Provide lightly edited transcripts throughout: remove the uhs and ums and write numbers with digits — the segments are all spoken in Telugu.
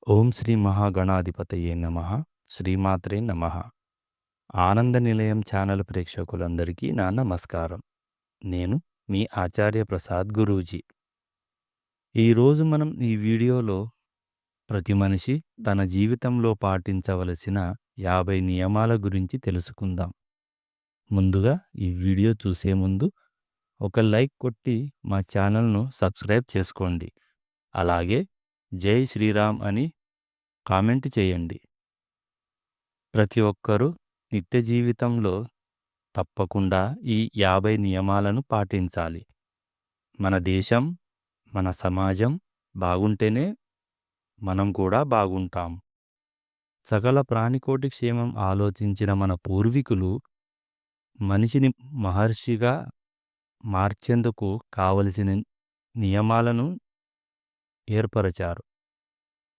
ఓం శ్రీ మహాగణాధిపతయే నమః. శ్రీమాత్రే నమః. ఆనంద నిలయం ఛానల్ ప్రేక్షకులందరికీ నా నమస్కారం. నేను మీ ఆచార్య ప్రసాద్ గురూజీ. ఈరోజు మనం ఈ వీడియోలో ప్రతి మనిషి తన జీవితంలో పాటించవలసిన 50 నియమాల గురించి తెలుసుకుందాం. ముందుగా ఈ వీడియో చూసే ముందు ఒక లైక్ కొట్టి మా ఛానల్‌ను సబ్స్క్రైబ్ చేసుకోండి. అలాగే జై శ్రీరామ్ అని కామెంట్ చేయండి. ప్రతి ఒక్కరూ నిత్య జీవితంలో తప్పకుండా ఈ 50 నియమాలను పాటించాలి. మన దేశం, మన సమాజం బాగుంటేనే మనం కూడా బాగుంటాం. సకల ప్రాణికోటి క్షేమం ఆలోచించిన మన పూర్వీకులు మనిషిని మహర్షిగా మార్చేందుకు కావలసిన నియమాలను ఏర్పరచారు.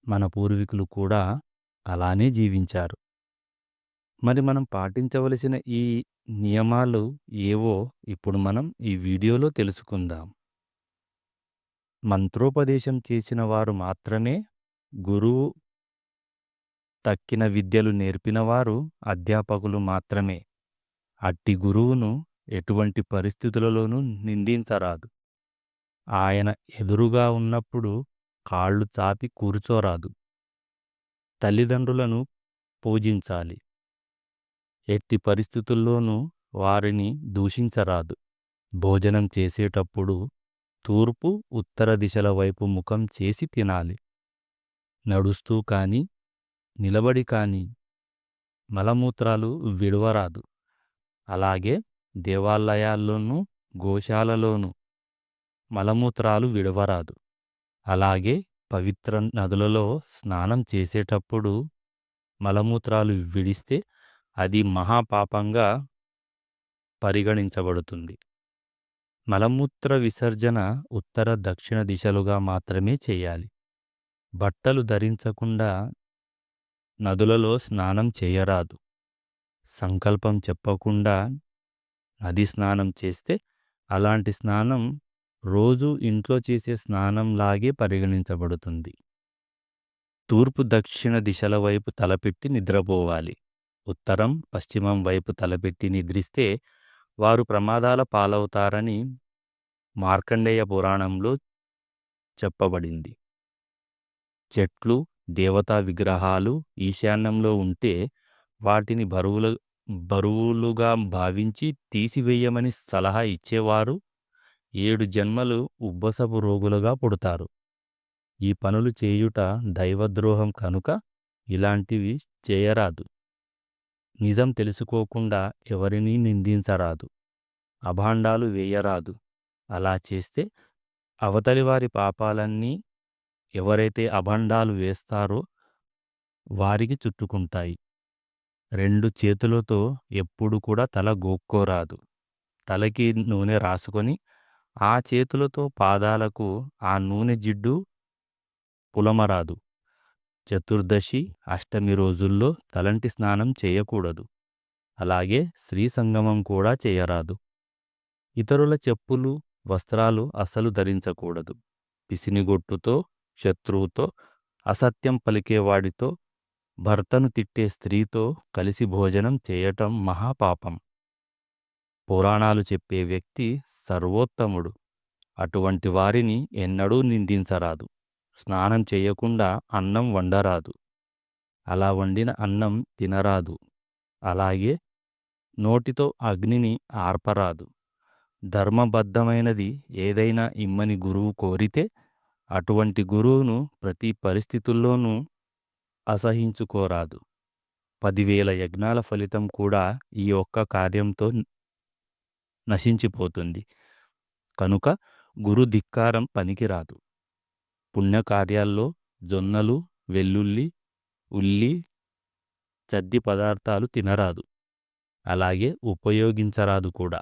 మన పూర్వీకులు కూడా అలానే జీవించారు. మరి మనం పాటించవలసిన ఈ నియమాలు ఏవో ఇప్పుడు మనం ఈ వీడియోలో తెలుసుకుందాం. మంత్రోపదేశం చేసిన వారు మాత్రమే గురువు, తక్కిన విద్యలు నేర్పినవారు అధ్యాపకులు మాత్రమే. అట్టి గురువును ఎటువంటి పరిస్థితులలోనూ నిందించరాదు. ఆయన ఎదురుగా ఉన్నప్పుడు కాళ్ళు చాపి కూర్చోరాదు. తల్లిదండ్రులను పూజించాలి. ఎట్టి పరిస్థితుల్లోనూ వారిని దూషించరాదు. భోజనం చేసేటప్పుడు తూర్పు, ఉత్తర దిశల వైపు ముఖం చేసి తినాలి. నడుస్తూ కానీ, నిలబడి కానీ మలమూత్రాలు విడవరాదు. అలాగే దేవాలయాల్లోనూ, గోశాలలోనూ మలమూత్రాలు విడవరాదు. అలాగే పవిత్ర నదులలో స్నానం చేసేటప్పుడు మలమూత్రాలు విడిస్తే అది మహాపాపంగా పరిగణించబడుతుంది. మలమూత్ర విసర్జన ఉత్తర, దక్షిణ దిశలుగా మాత్రమే చేయాలి. బట్టలు ధరించకుండా నదులలో స్నానం చేయరాదు. సంకల్పం చెప్పకుండా నది స్నానం చేస్తే అలాంటి స్నానం రోజూ ఇంట్లో చేసే స్నానంలాగే పరిగణించబడుతుంది. తూర్పు, దక్షిణ దిశల వైపు తలపెట్టి నిద్రపోవాలి. ఉత్తరం, పశ్చిమం వైపు తలపెట్టి నిద్రిస్తే వారు ప్రమాదాల పాలవుతారని మార్కండేయ పురాణంలో చెప్పబడింది. చెట్లు, దేవతా విగ్రహాలు ఈశాన్యంలో ఉంటే వాటిని బరువులుగా భావించి తీసివేయమని సలహా ఇచ్చేవారు 7 జన్మలు ఉబ్బసపు రోగులుగా పుడతారు. ఈ పనులు చేయుట దైవద్రోహం కనుక ఇలాంటివి చేయరాదు. నిజం తెలుసుకోకుండా ఎవరినీ నిందించరాదు. అభాండాలు వేయరాదు. అలా చేస్తే అవతలి వారి పాపాలన్నీ ఎవరైతే అభాండాలు వేస్తారో వారికి చుట్టుకుంటాయి. 2 చేతులతో ఎప్పుడు కూడా తల గోక్కోరాదు. తలకి నూనె రాసుకొని ఆ చేతులతో పాదాలకు ఆ నూనె జిడ్డు పులమరాదు. చతుర్దశి, అష్టమి రోజుల్లో తలంటి స్నానం చేయకూడదు. అలాగే స్త్రీ సంగమం కూడా చేయరాదు. ఇతరుల చెప్పులు, వస్త్రాలు అస్సలు ధరించకూడదు. పిసినిగొట్టుతో, శత్రువుతో, అసత్యం పలికేవాడితో, భర్తను తిట్టే స్త్రీతో కలిసి భోజనం చేయటం మహాపాపం. పురాణాలు చెప్పే వ్యక్తి సర్వోత్తముడు. అటువంటి వారిని ఎన్నడూ నిందించరాదు. స్నానం చేయకుండా అన్నం వండరాదు. అలా వండిన అన్నం తినరాదు. అలాగే నోటితో అగ్నిని ఆర్పరాదు. ధర్మబద్ధమైనది ఏదైనా ఇమ్మని గురువు కోరితే అటువంటి గురువును ప్రతి పరిస్థితుల్లోనూ అసహించుకోరాదు. 10,000 యజ్ఞాల ఫలితం కూడా ఈ ఒక్క కార్యంతో నశించిపోతుంది. కనుక గురు ధిక్కారం పనికిరాదు. పుణ్యకార్యాల్లో జొన్నలు, వెల్లుల్లి, ఉల్లి, చద్ది పదార్థాలు తినరాదు. అలాగే ఉపయోగించరాదు కూడా.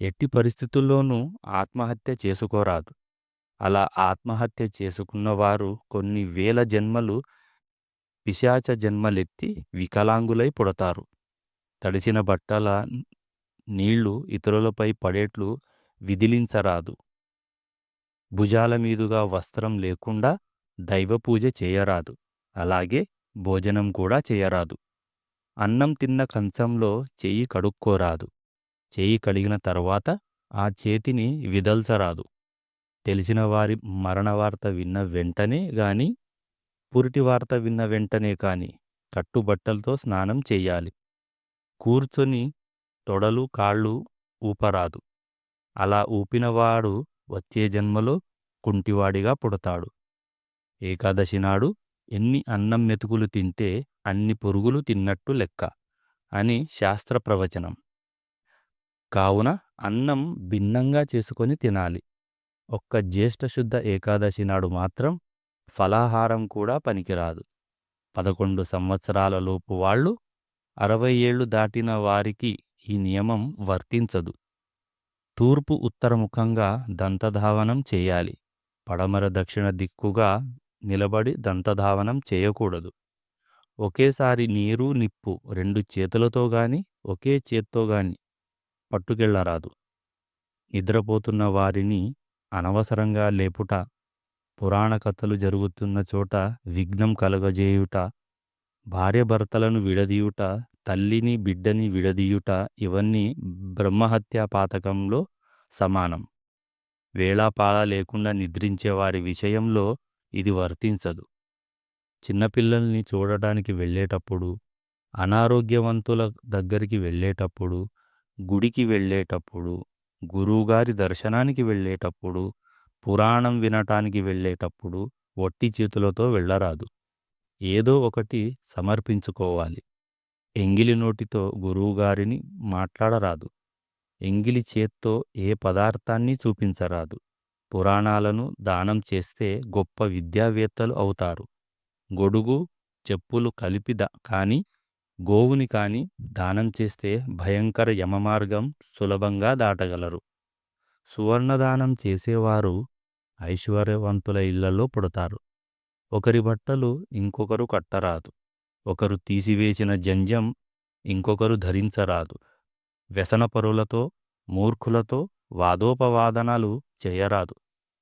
ఎట్టి పరిస్థితుల్లోనూ ఆత్మహత్య చేసుకోరాదు. అలా ఆత్మహత్య చేసుకున్నవారు కొన్ని వేల జన్మలు పిశాచ జన్మలెత్తి వికలాంగులై పుడతారు. తడిసిన బట్టల నీళ్లు ఇతరులపై పడేట్లు విదిలించరాదు. భుజాల మీదుగా వస్త్రం లేకుండా దైవపూజ చేయరాదు. అలాగే భోజనం కూడా చేయరాదు. అన్నం తిన్న కంచంలో చెయ్యి కడుక్కోరాదు. చెయ్యి కడిగిన తర్వాత ఆ చేతిని విదల్చరాదు. తెలిసిన వారి మరణ వార్త విన్న వెంటనే గాని, పురిటి వార్త విన్న వెంటనే కాని కట్టుబట్టలతో స్నానం చెయ్యాలి. కూర్చొని తొడలు కాళ్ళు ఊపరాదు. అలా ఊపినవాడు వచ్చే జన్మలో కుంటివాడిగా పుడతాడు. ఏకాదశి నాడు ఎన్ని అన్నం మెతుకులు తింటే అన్ని పురుగులు తిన్నట్టు లెక్క అని శాస్త్ర ప్రవచనం. కావున అన్నం భిన్నంగా చేసుకొని తినాలి. ఒక్క జ్యేష్ఠశుద్ధ ఏకాదశి నాడు మాత్రం ఫలాహారం కూడా పనికిరాదు. 11 సంవత్సరాల లోపు వాళ్ళు, 60 ఏళ్లు దాటిన వారికి ఈ నియమం వర్తించదు. తూర్పు ఉత్తరముఖంగా దంతధావనం చేయాలి. పడమర దక్షిణ దిక్కుగా నిలబడి దంతధావనం చేయకూడదు. ఒకేసారి నీరు నిప్పు 2 చేతులతో గాని ఒకే చేత్తో గాని పట్టుకెళ్లరాదు. నిద్రపోతున్న వారిని అనవసరంగా లేపుట, పురాణ కథలు జరుగుతున్న చోట విఘ్నం కలుగజేయుట, భార్యాభర్తలను విడదీయుట, తల్లిని బిడ్డని విడదీయుట ఇవన్నీ బ్రహ్మహత్యా పాతకంలో సమానం. వేళాపాళా లేకుండా నిద్రించే వారి విషయంలో ఇది వర్తించదు. చిన్నపిల్లల్ని చూడడానికి వెళ్ళేటప్పుడు, అనారోగ్యవంతుల దగ్గరికి వెళ్ళేటప్పుడు, గుడికి వెళ్ళేటప్పుడు, గురువుగారి దర్శనానికి వెళ్ళేటప్పుడు, పురాణం వినటానికి వెళ్ళేటప్పుడు వట్టి చేతులతో వెళ్ళరాదు. ఏదో ఒకటి సమర్పించుకోవాలి. ఎంగిలి నోటితో గురువుగారిని మాట్లాడరాదు. ఎంగిలి చేత్తో ఏ పదార్థాన్ని చూపించరాదు. పురాణాలను దానం చేస్తే గొప్ప విద్యావేత్తలు అవుతారు. గొడుగు చెప్పులు కలిపి కాని గోవుని కాని దానం చేస్తే భయంకర యమమార్గం సులభంగా దాటగలరు. సువర్ణదానం చేసేవారు ఐశ్వర్యవంతుల ఇళ్లలో పుడతారు. ఒకరి బట్టలు ఇంకొకరు కట్టరాదు. ఒకరు తీసివేసిన జంజం ఇంకొకరు ధరించరాదు. వ్యసనపరులతో మూర్ఖులతో వాదోపవాదనాలు చేయరాదు.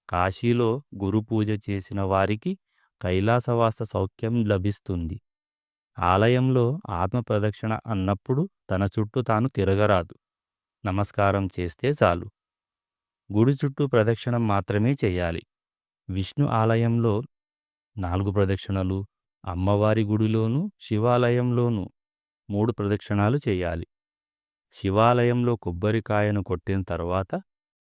కాశీలో గురుపూజ చేసిన వారికి కైలాసవాస సౌఖ్యం లభిస్తుంది. ఆలయంలో ఆత్మప్రదక్షిణ అన్నప్పుడు తన చుట్టూ తాను తిరగరాదు. నమస్కారం చేస్తే చాలు. గుడి చుట్టూ ప్రదక్షిణం మాత్రమే చెయ్యాలి. విష్ణు ఆలయంలో 4 ప్రదక్షిణలు, అమ్మవారి గుడిలోనూ శివాలయంలోనూ 3 ప్రదక్షిణాలు చెయ్యాలి. శివాలయంలో కొబ్బరికాయను కొట్టిన తర్వాత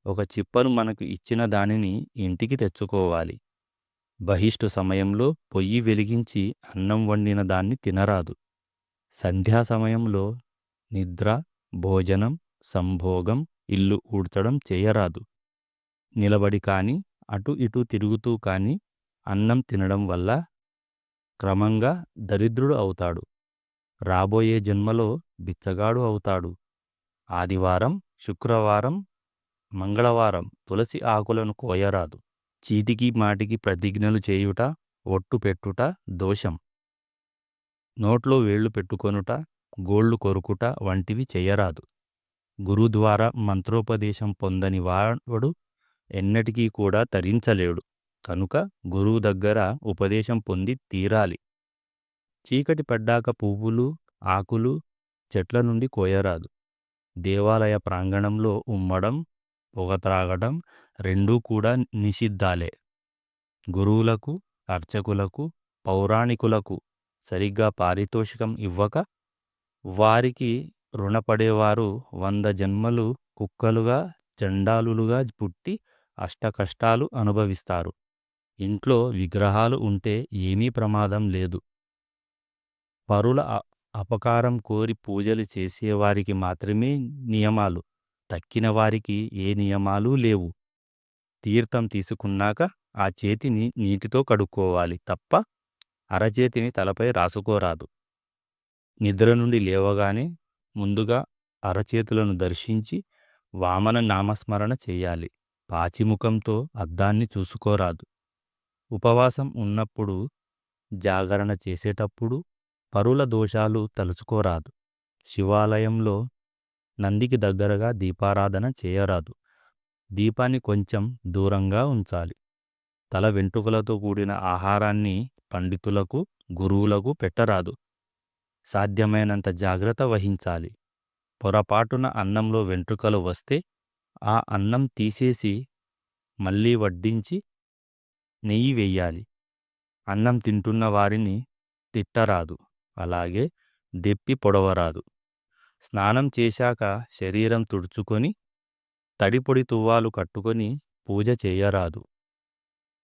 ఒక చిప్పను మనకు ఇచ్చిన దానిని ఇంటికి తెచ్చుకోవాలి. బహిష్టు సమయంలో పొయ్యి వెలిగించి అన్నం వండిన దాన్ని తినరాదు. సంధ్యా సమయంలో నిద్ర, భోజనం, సంభోగం, ఇల్లు ఊడ్చడం చేయరాదు. నిలబడి కాని అటు ఇటు తిరుగుతూ కాని అన్నం తినడం వల్ల క్రమంగా దరిద్రుడు అవుతాడు. రాబోయే జన్మలో బిచ్చగాడు అవుతాడు. ఆదివారం, శుక్రవారం, మంగళవారం తులసి ఆకులను కోయరాదు. చీటికి మాటికి ప్రతిజ్ఞలు చేయుట, ఒట్టు పెట్టుట దోషం. నోట్లో వేళ్లు పెట్టుకొనుట, గోళ్లు కొరుకుట వంటివి చెయ్యరాదు. గురువు ద్వారా మంత్రోపదేశం పొందని వాడు ఎన్నటికీ కూడా తరించలేడు. కనుక గురువు దగ్గర ఉపదేశం పొంది తీరాలి. చీకటి పడ్డాక పువ్వులు, ఆకులు చెట్ల నుండి కోయరాదు. దేవాలయ ప్రాంగణంలో ఉమ్మడం, పొగ త్రాగడం రెండూ కూడా నిషిద్ధాలే. గురువులకు, అర్చకులకు, పౌరాణికులకు సరిగ్గా పారితోషికం ఇవ్వక వారికి రుణపడేవారు 100 జన్మలు కుక్కలుగా, చండాలులుగా పుట్టి అష్టకష్టాలు అనుభవిస్తారు. ఇంట్లో విగ్రహాలు ఉంటే ఏమీ ప్రమాదం లేదు. పరుల అపకారం కోరి పూజలు చేసేవారికి మాత్రమే నియమాలు, తక్కిన వారికి ఏ నియమాలు లేవు. తీర్థం తీసుకున్నాక ఆ చేతిని నీటితో కడుక్కోవాలి తప్ప అరచేతిని తలపై రాసుకోరాదు. నిద్ర నుండి లేవగానే ముందుగా అరచేతులను దర్శించి వామన నామస్మరణ చెయ్యాలి. పాచిముఖంతో అద్దాన్ని చూసుకోరాదు. ఉపవాసం ఉన్నప్పుడు, జాగరణ చేసేటప్పుడు పరుల దోషాలు తలుచుకోరాదు. శివాలయంలో నందికి దగ్గరగా దీపారాధన చేయరాదు. దీపాన్ని కొంచెం దూరంగా ఉంచాలి. తల వెంట్రుకలతో కూడిన ఆహారాన్ని పండితులకు, గురువులకు పెట్టరాదు. సాధ్యమైనంత జాగ్రత్త వహించాలి. పొరపాటున అన్నంలో వెంట్రుకలు వస్తే ఆ అన్నం తీసేసి మళ్ళీ వడ్డించి నెయ్యి వెయ్యాలి. అన్నం తింటున్న వారిని తిట్టరాదు. అలాగే దెప్పి పొడవరాదు. స్నానం చేశాక శరీరం తుడుచుకొని తడిపొడి తువ్వాలు కట్టుకొని పూజ చేయరాదు.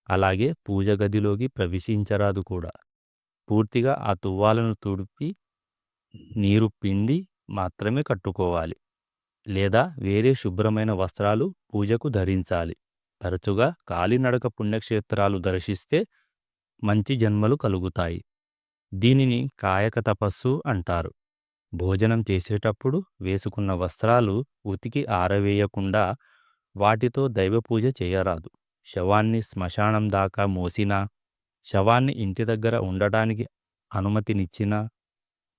అలాగే పూజ గదిలోకి ప్రవేశించరాదు కూడా. పూర్తిగా ఆ తువ్వాలను తుడిపి నీరు పిండి మాత్రమే కట్టుకోవాలి. లేదా వేరే శుభ్రమైన వస్త్రాలు పూజకు ధరించాలి. తరచుగా కాలినడక పుణ్యక్షేత్రాలు దర్శిస్తే మంచి జన్మలు కలుగుతాయి. దీనిని కాయక తపస్సు అంటారు. భోజనం చేసేటప్పుడు వేసుకున్న వస్త్రాలు ఉతికి ఆరవేయకుండా వాటితో దైవపూజ చేయరాదు. శవాన్ని శ్మశానం దాకా మోసినా, శవాన్ని ఇంటి దగ్గర ఉండటానికి అనుమతినిచ్చినా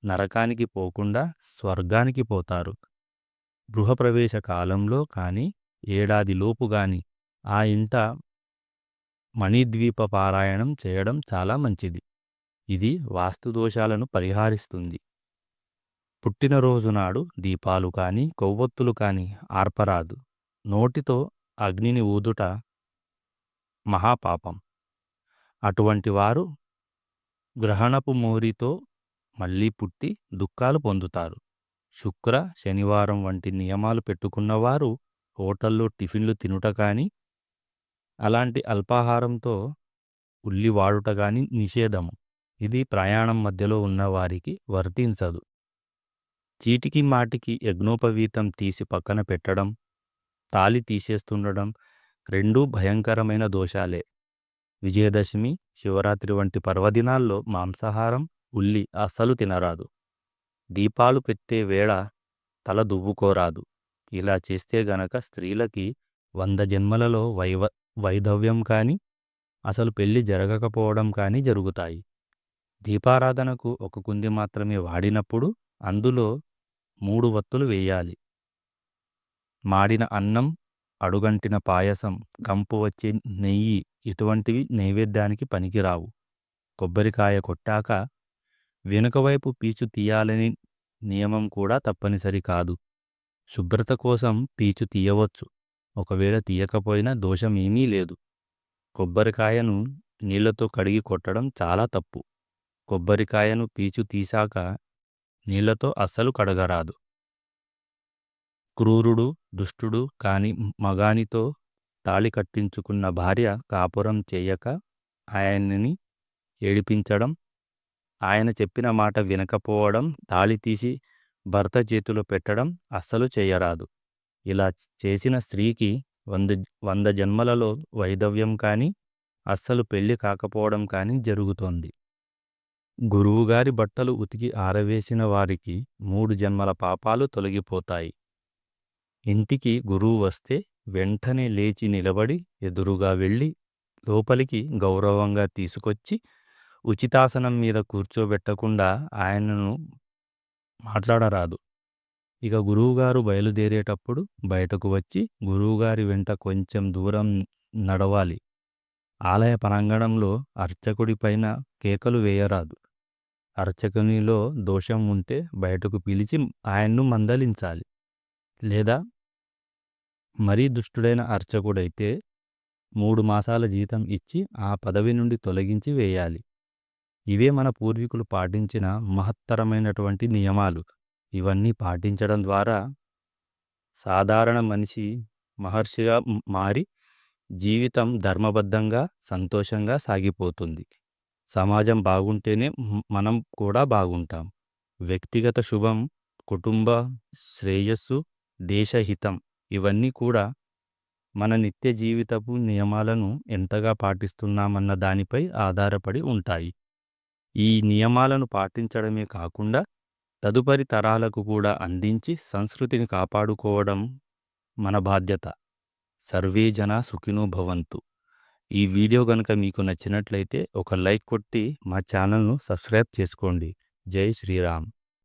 నరకానికి పోకుండా స్వర్గానికి పోతారు. గృహప్రవేశ కాలంలో కానీ ఏడాదిలోపు గాని ఆ ఇంట మణిద్వీప పారాయణం చేయడం చాలా మంచిది. ఇది వాస్తుదోషాలను పరిహారిస్తుంది. పుట్టినరోజు నాడు దీపాలు కాని కొవ్వొత్తులు కాని ఆర్పరాదు. నోటితో అగ్నిని ఊదుట మహాపాపం. అటువంటి వారు గ్రహణపు మోరితో మళ్ళీ పుట్టి దుఃఖాలు పొందుతారు. శుక్ర, శనివారం వంటి నియమాలు పెట్టుకున్నవారు హోటల్లో టిఫిన్లు తినుట కానీ అలాంటి అల్పాహారంతో ఉల్లి వాడుట గాని నిషేధము. ఇది ప్రయాణం మధ్యలో ఉన్నవారికి వర్తించదు. చీటికి మాటికి యజ్ఞోపవీతం తీసి పక్కన పెట్టడం, తాళి తీసేస్తుండడం రెండూ భయంకరమైన దోషాలే. విజయదశమి, శివరాత్రి వంటి పర్వదినాల్లో మాంసాహారం, ఉల్లి అస్సలు తినరాదు. దీపాలు పెట్టే వేళ తల దువ్వుకోరాదు. ఇలా చేస్తే గనక స్త్రీలకి 100 జన్మలలో వైధవ్యం కాని అసలు పెళ్లి జరగకపోవడం కానీ జరుగుతాయి. దీపారాధనకు ఒక కుంది మాత్రమే వాడినప్పుడు అందులో 3 వత్తులు వేయాలి. మాడిన అన్నం, అడుగంటిన పాయసం, కంపు వచ్చే నెయ్యి ఇటువంటివి నైవేద్యానికి పనికిరావు. కొబ్బరికాయ కొట్టాక వెనుకవైపు పీచు తీయాలని నియమం కూడా తప్పనిసరి కాదు. శుభ్రత కోసం పీచు తీయవచ్చు. ఒకవేళ తీయకపోయినా దోషం ఏమీ లేదు. కొబ్బరికాయను నీళ్లతో కడిగి కొట్టడం చాలా తప్పు. కొబ్బరికాయను పీచు తీశాక నీళ్లతో అస్సలు కడగరాదు. క్రూరుడు, దుష్టుడు కాని మగానితో తాళి కట్టించుకున్న భార్య కాపురం చేయక ఆయన్ని ఏడిపించడం, ఆయన చెప్పిన మాట వినకపోవడం, తాళి తీసి భర్త చేతిలో పెట్టడం అస్సలు చేయరాదు. ఇలా చేసిన స్త్రీకి 100 జన్మలలో వైధవ్యం కానీ అస్సలు పెళ్లి కాకపోవడం కానీ జరుగుతోంది. గురువుగారి బట్టలు ఉతికి ఆరవేసిన వారికి 3 జన్మల పాపాలు తొలగిపోతాయి. ఇంటికి గురువు వస్తే వెంటనే లేచి నిలబడి ఎదురుగా వెళ్ళి లోపలికి గౌరవంగా తీసుకొచ్చి ఉచితాసనం మీద కూర్చోబెట్టకుండా ఆయనను మాట్లాడరాదు. ఇక గురువుగారు బయలుదేరేటప్పుడు బయటకు వచ్చి గురువుగారి వెంట కొంచెం దూరం నడవాలి. ఆలయ ప్రాంగణంలో అర్చకుడి పైన కేకలు వేయరాదు. అర్చకునిలో దోషం ఉంటే బయటకు పిలిచి ఆయన్ను మందలించాలి. లేదా మరీ దుష్టుడైన అర్చకుడైతే 3 మాసాల జీతం ఇచ్చి ఆ పదవి నుండి తొలగించి వేయాలి. ఇవే మన పూర్వీకులు పాటించిన మహత్తరమైనటువంటి నియమాలు. ఇవన్నీ పాటించడం ద్వారా సాధారణ మనిషి మహర్షిగా మారి జీవితం ధర్మబద్ధంగా, సంతోషంగా సాగిపోతుంది. సమాజం బాగుంటేనే మనం కూడా బాగుంటాం. వ్యక్తిగత శుభం, కుటుంబ శ్రేయస్సు, దేశహితం ఇవన్నీ కూడా మన నిత్య జీవితపు నియమాలను ఎంతగా పాటిస్తున్నామన్న దానిపై ఆధారపడి ఉంటాయి. ఈ నియమాలను పాటించడమే కాకుండా తదుపరి తరాలకు కూడా అందించి సంస్కృతిని కాపాడుకోవడం మన బాధ్యత. సర్వే జనా సుఖినో భవంతు. ఈ వీడియో గనుక మీకు నచ్చినట్లయితే ఒక లైక్ కొట్టి మా ఛానల్ను సబ్స్క్రైబ్ చేసుకోండి. జై శ్రీరామ్.